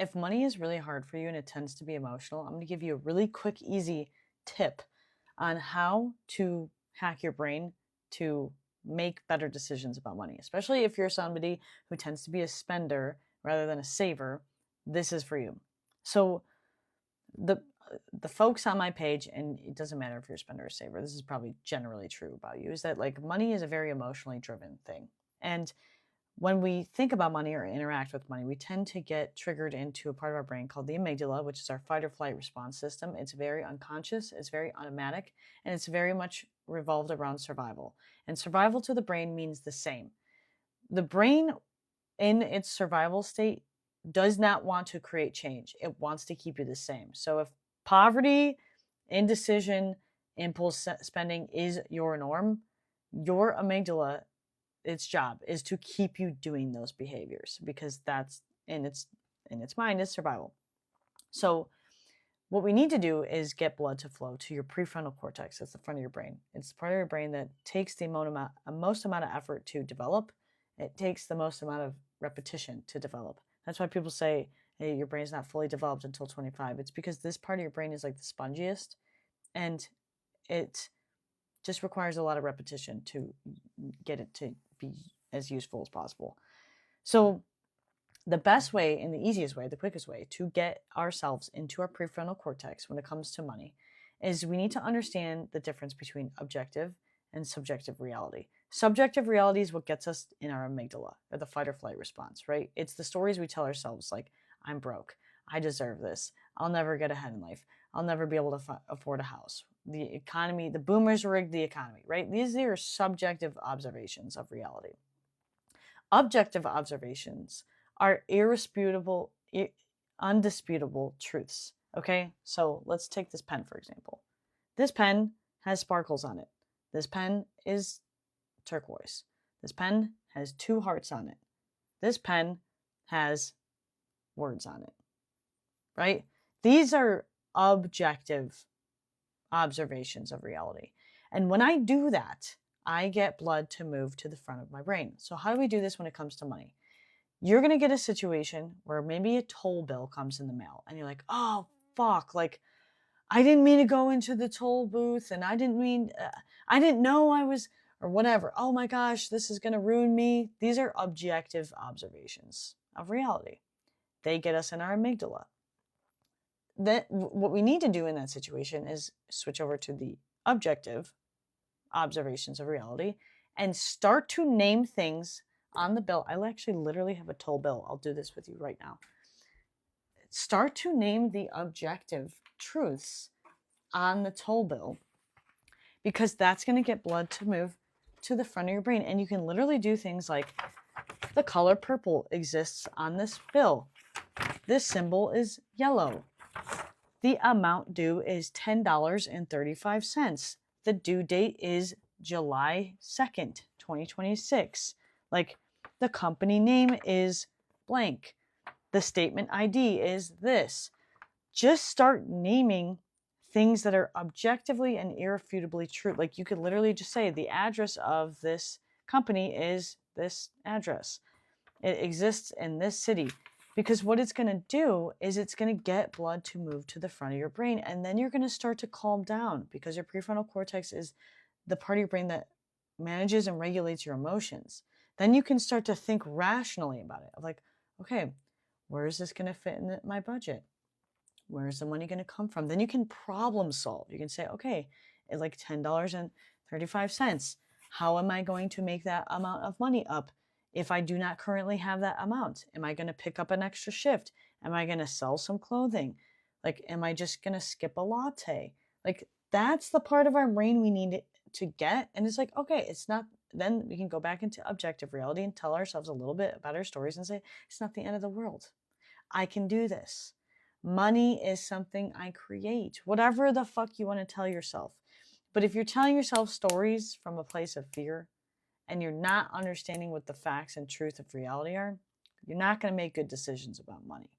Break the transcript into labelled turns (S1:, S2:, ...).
S1: if money is really hard for you and it tends to be emotional, I'm going to give you a really quick, easy tip on how to hack your brain to make better decisions about money, especially if you're somebody who tends to be a spender rather than a saver. This is for you. So the the folks on my page, and it doesn't matter if you're a spender or saver, this is probably generally true about you, is that like money is a very emotionally driven thing. And when we think about money or interact with money, we tend to get triggered into a part of our brain called the amygdala, which is our fight or flight response system. It's very unconscious, it's very automatic, and it's very much revolved around survival. And survival to the brain means the same. The brain, in its survival state, does not want to create change. It wants to keep you the same. So if poverty, indecision, impulse spending is your norm, your amygdala, its job is to keep you doing those behaviors because that's in its mind is survival. So what we need to do is get blood to flow to your prefrontal cortex. That's the front of your brain. It's the part of your brain that takes the most amount of effort to develop. It takes the most amount of repetition to develop. That's why people say, hey, your brain's not fully developed until 25. It's because this part of your brain is like the spongiest, and it just requires a lot of repetition to get it to be as useful as possible. So the best way and the easiest way, the quickest way to get ourselves into our prefrontal cortex when it comes to money is we need to understand the difference between objective and subjective reality. Subjective reality is what gets us in our amygdala, or the fight or flight response, right? It's the stories we tell ourselves like, I'm broke, I deserve this, I'll never get ahead in life, I'll never be able to afford a house, the economy, the boomers rigged the economy, right? These are subjective observations of reality. Objective observations are irresputable, undisputable truths. Okay, so let's take this pen, for example. This pen has sparkles on it. This pen is turquoise. This pen has 2 hearts on it. This pen has words on it, right? These are objective observations of reality. And when I do that, I get blood to move to the front of my brain. So how do we do this when it comes to money? You're going to get a situation where maybe a toll bill comes in the mail and you're like, oh, fuck, like, I didn't mean to go into the toll booth and I didn't know I was, or whatever. Oh my gosh, this is going to ruin me. These are objective observations of reality. They get us in our amygdala. What we need to do in that situation is switch over to the objective observations of reality and start to name things on the bill. I actually literally have a toll bill. I'll do this with you right now. Start to name the objective truths on the toll bill, because that's going to get blood to move to the front of your brain. And you can literally do things like, the color purple exists on this bill. This symbol is yellow. The amount due is $10.35. The due date is July 2nd, 2026. Like, the company name is blank. The statement ID is this. Just start naming things that are objectively and irrefutably true. Like, you could literally just say the address of this company is this address. It exists in this city. Because what it's going to do is it's going to get blood to move to the front of your brain. And then you're going to start to calm down, because your prefrontal cortex is the part of your brain that manages and regulates your emotions. Then you can start to think rationally about it. Of like, okay, where is this going to fit in my budget? Where is the money going to come from? Then you can problem solve. You can say, okay, it's like $10.35. How am I going to make that amount of money up? If I do not currently have that amount, am I going to pick up an extra shift? Am I going to sell some clothing? Like, am I just going to skip a latte? Like, that's the part of our brain we need to get. And it's like, okay, it's not, then we can go back into objective reality and tell ourselves a little bit better stories and say, it's not the end of the world. I can do this. Money is something I create. Whatever the fuck you want to tell yourself. But if you're telling yourself stories from a place of fear, and you're not understanding what the facts and truth of reality are, you're not going to make good decisions about money.